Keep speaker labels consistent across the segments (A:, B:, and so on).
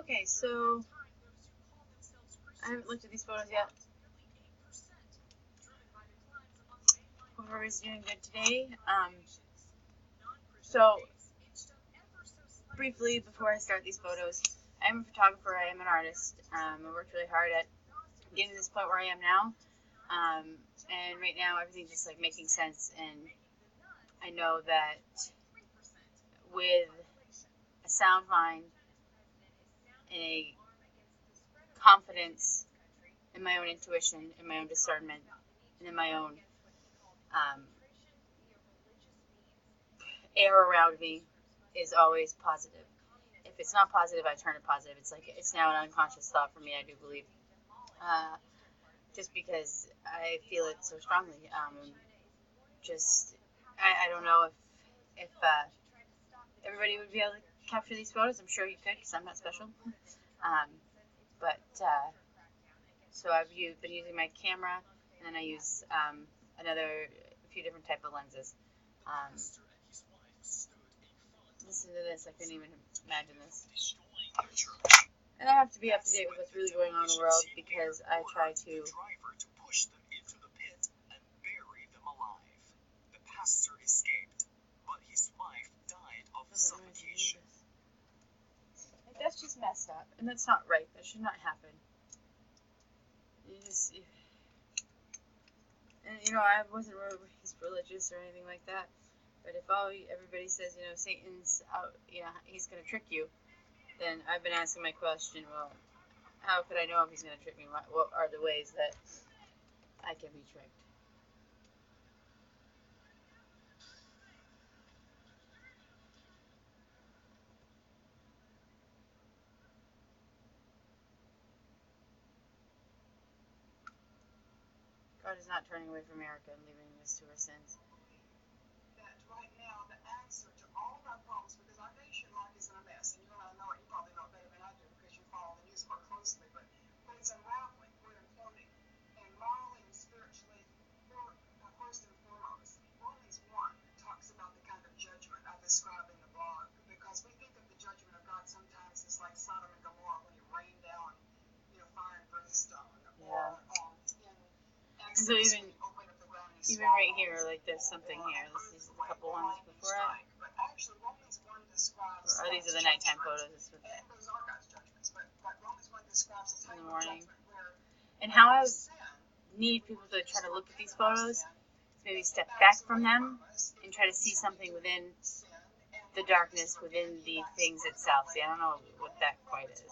A: Okay, so I haven't looked at these photos yet. Hope everybody's doing good today. So briefly, before I start these photos, I am a photographer. I am an artist. I worked really hard at getting to this point where I am now. And right now, everything's just like making sense. And I know that with a sound mind and a confidence in my own intuition, in my own discernment, and in my own air around me is always positive. If it's not positive, I turn it positive. It's like it's now an unconscious thought for me. I do believe, just because I feel it so strongly. I don't know if everybody would be able to capture these photos. I'm sure you could, because I'm not special. But so I've been using my camera, and then I use a few different type of lenses. Listen to this. I couldn't even imagine this. And I have to be up to date with what's really going on in the world, because I try to push them into the pit and bury them alive. The pastor escaped, but his wife died of suffocation. Like, that's just messed up, and that's not right. That should not happen. I wasn't raised religious or anything like that. But if everybody says, Satan's out, he's going to trick you, then I've been asking my question, well, how could I know if he's going to trick me? What are the ways that I can be tricked? God is not turning away from America and leaving us to our sins. That right now, the answer to all of our problems, because our nation is in a mess, and you and I know it, you probably know it better than I do, because you follow the news more closely, but it's unraveling, we're imploding, and morally and spiritually, first and foremost, Romans 1 talks about the kind of judgment I described in the blog, because we think of the judgment of God sometimes as like Sodom and Gomorrah, when you rain down, fire and brimstone, or so even right here, like there's something here. This is a couple ones before it. Or these are the nighttime photos. In the morning. And how I need people to try to look at these photos, maybe step back from them and try to see something within the darkness, within the things itself. See, I don't know what that quite is.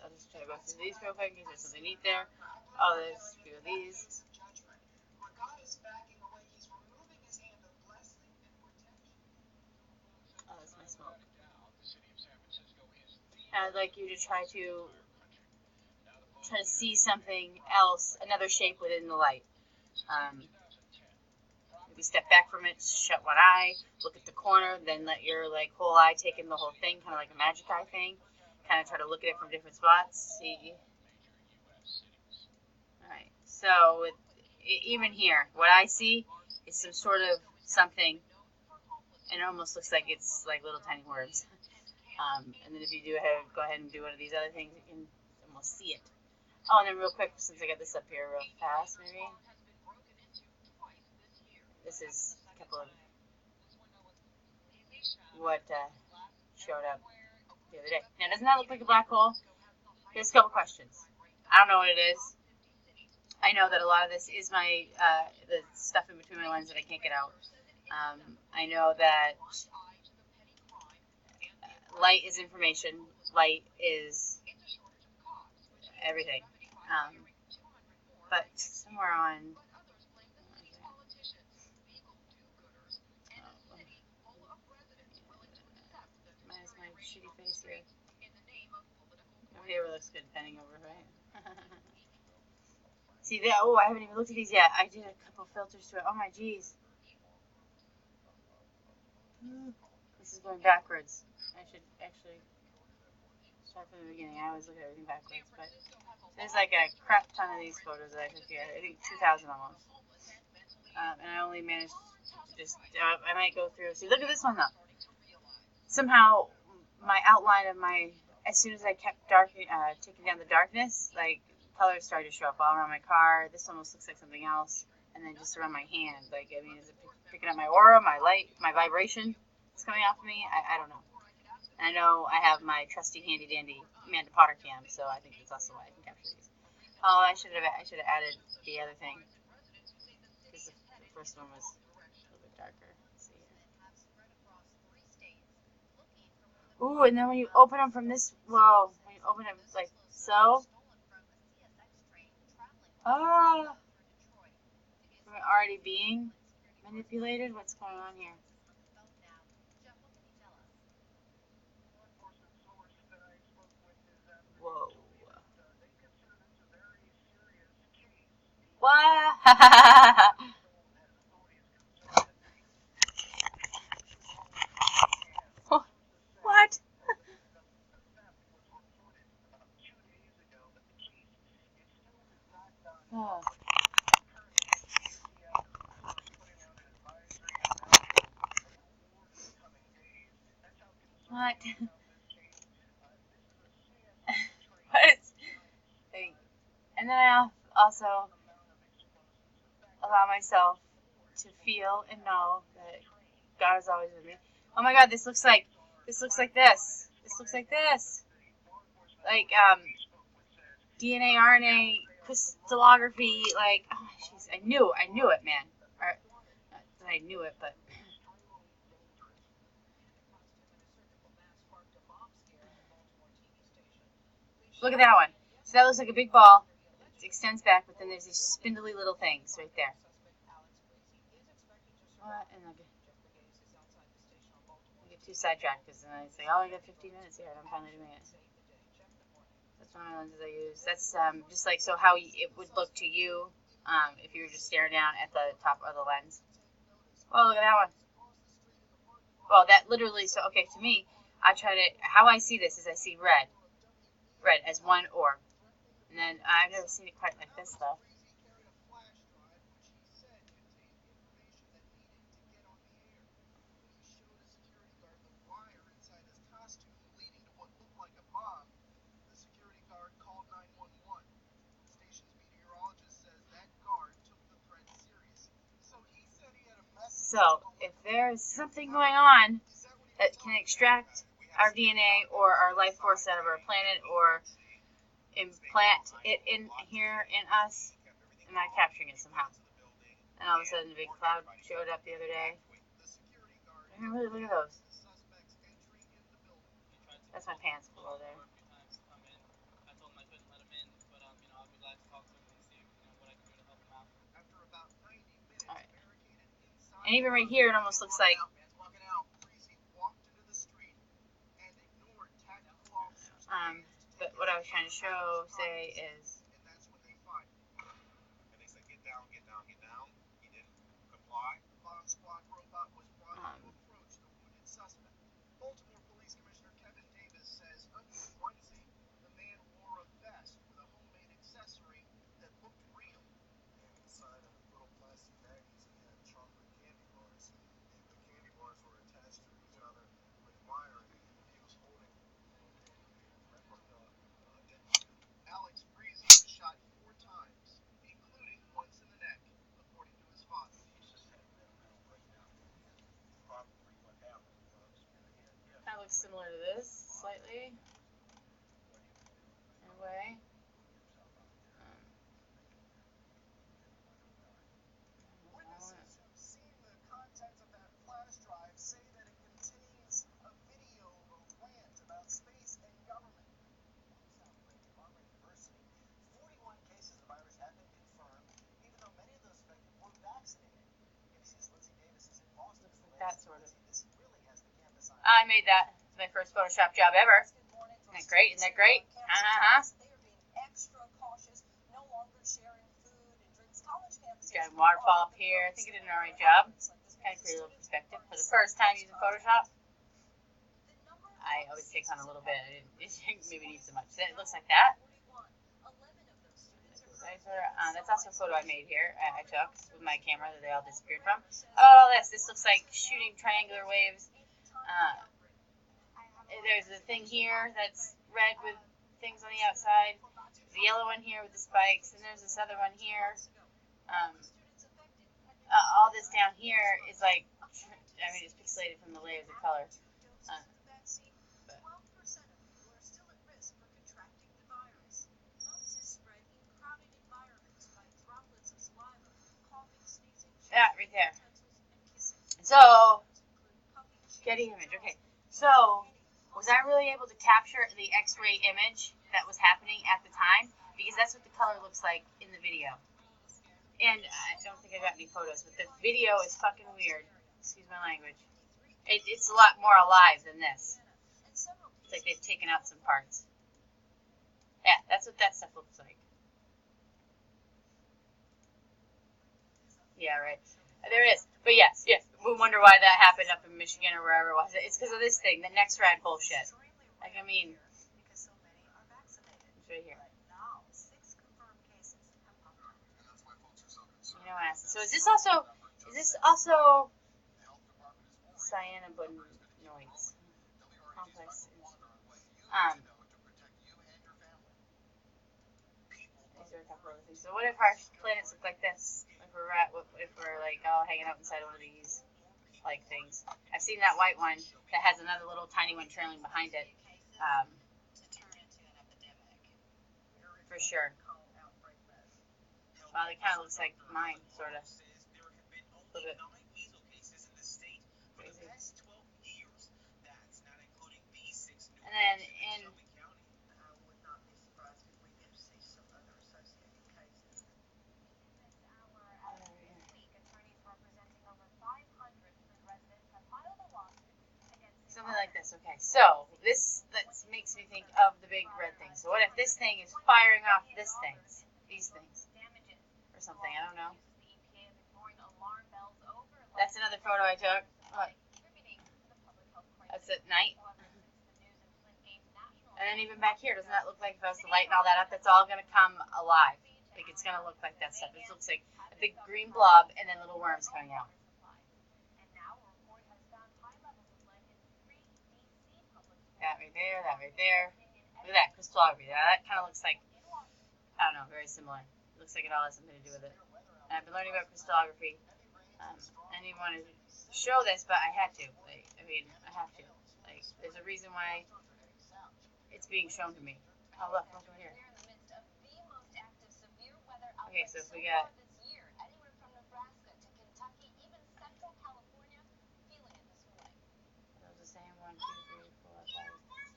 A: I'll just try to go through these real quick. There's something neat there. Oh, there's a few of these. Oh, that's my smoke. And I'd like you to try to see something else, another shape within the light. Maybe step back from it, shut one eye, look at the corner, then let your whole eye take in the whole thing, kind of like a magic eye thing. Kind of try to look at it from different spots. See. Alright, so even here, what I see is some sort of something, and it almost looks like it's like little tiny words. And then if you go ahead and do one of these other things, you can almost see it. Oh, and then real quick, since I got this up here real fast, maybe. This is a couple of what showed up the other day. Now, doesn't that look like a black hole? Here's a couple questions. I don't know what it is. I know that a lot of this is my the stuff in between my lens that I can't get out. I know that light is information. Light is everything. But somewhere on... minus my shitty face here. Nobody ever looks good bending over, right? See that? Oh, I haven't even looked at these yet. I did a couple filters to it. Oh my geez. This is going backwards. I should actually start from the beginning. I always look at everything backwards, but there's like a crap ton of these photos that I took here. I think 2,000 almost. And I only managed to just, I might go through. See, look at this one though.
B: somehow my outline of my, as soon as I kept taking down the darkness, like colors started to show up all around my car. This almost looks like something else, and then just around my hand. Like, I mean, is it picking up my aura, my light, my vibration that's coming off of me? I don't know. And I know I have my trusty handy dandy Amanda Potter cam, so I think that's also why I can capture these. Oh, I should have added the other thing, because the first one was a little bit darker. Let's see here. Ooh, and then when you open them from this, whoa, when you open them like so. Ah, from it already being manipulated. What's going on here? Whoa. What? What? Oh. What? What? And then I also allow myself to feel and know that God is always with me. Oh my God, this looks like this. This looks like this. Like DNA, RNA, crystallography. Like, oh jeez, I knew it, man. Or, not that I knew it, but look at that one. So that looks like a big ball. It extends back, but then there's these spindly little things right there. What? And I get too sidetracked because then I say, oh, I got 15 minutes here, and I'm finally doing it. That's one of the lenses I use. That's just like so how it would look to you if you were just staring down at the top of the lens. Oh, look at that one. Well, that literally. So okay, to me, I try to how I see this is I see red as one orb, and then I've never seen it quite like this though. So if there's something going on that can extract our DNA or our life force out of our planet or implant it in here in us, am I capturing it somehow? And all of a sudden, a big cloud showed up the other day. I really look at those. That's my pants below there. Alright. And even right here, it almost looks like. But what I was trying to show, say, is. Kind of looks similar to this, slightly. In a way. That sort of. I made that. It's my first Photoshop job ever. Isn't that great? Isn't that great? Got a waterfall up here. I think I did an alright job. Kind of create a little perspective. For the first time using Photoshop, I always take on a little bit. I didn't maybe need so much. So it looks like that. That's also a photo I made here. I took with my camera that they all disappeared from. Oh, this looks like shooting triangular waves There's a thing here that's red with things on the outside. There's a yellow one here with the spikes, and there's this other one here. All this down here is like, I mean, it's pixelated from the layers of color. Yeah, right there. So, getting image. Okay. So, was I really able to capture the X-ray image that was happening at the time? Because that's what the color looks like in the video. And I don't think I got any photos, but the video is fucking weird. Excuse my language. It's a lot more alive than this. It's like they've taken out some parts. Yeah, that's what that stuff looks like. Yeah, right. There it is. But yes. We wonder why that happened up in Michigan or wherever it was. It's because of this thing, the NexRad bullshit. Like, I mean, it's right here. You know, so is this also cyanabinoids complex? These are a couple of things. So what if our planets look like this? If we're like all hanging out inside one of these like things? I've seen that white one that has another little tiny one trailing behind it. For sure. Well, it kind of looks like mine, sort of. A little bit. Crazy. And then in something like this. Okay, so this makes me think of the big red thing. So what if this thing is firing off these things, or something? I don't know. That's another photo I took. What? That's at night. And then even back here, doesn't that look like if I was to lighten all that up, that's all going to come alive? Like it's going to look like that stuff. It looks like a big green blob and then little worms coming out. That right there, that right there. Look at that crystallography. Now that kind of looks like, I don't know, very similar. It looks like it all has something to do with it. And I've been learning about crystallography. I didn't want to show this, but I had to. Like, I mean, I have to. Like, there's a reason why it's being shown to me. Oh, look over here. Okay, so if we got those the same 1, 2, 3, 4, 5,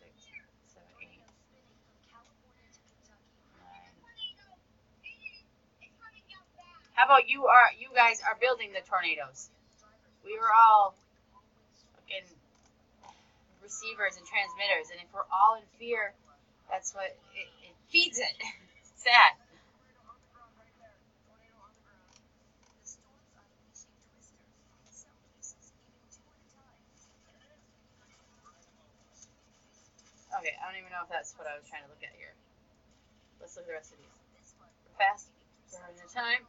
B: 6, 7, 8, 9. How about you guys are building the tornadoes? We were all fucking receivers and transmitters, and if we're all in fear, that's what it feeds it. Sad. Okay, I don't even know if that's what I was trying to look at here. Let's look at the rest of these. We're fast. We're running out of time.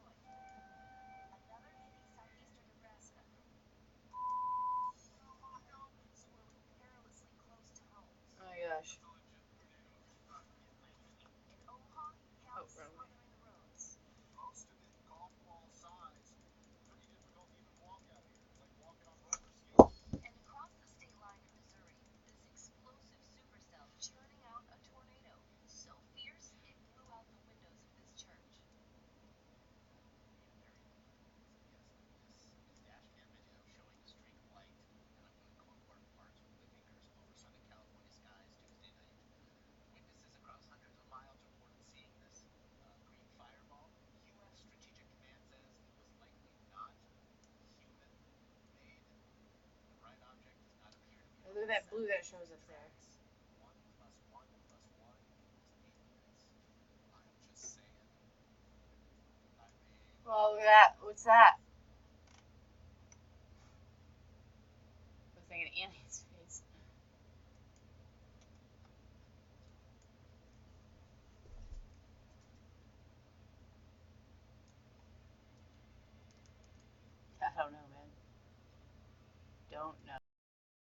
B: Oh my gosh. Oh, wrong way. Look at that blue that shows up there. Well, look at that. What's that? Looks like an alien's face. I don't know, man. Don't know.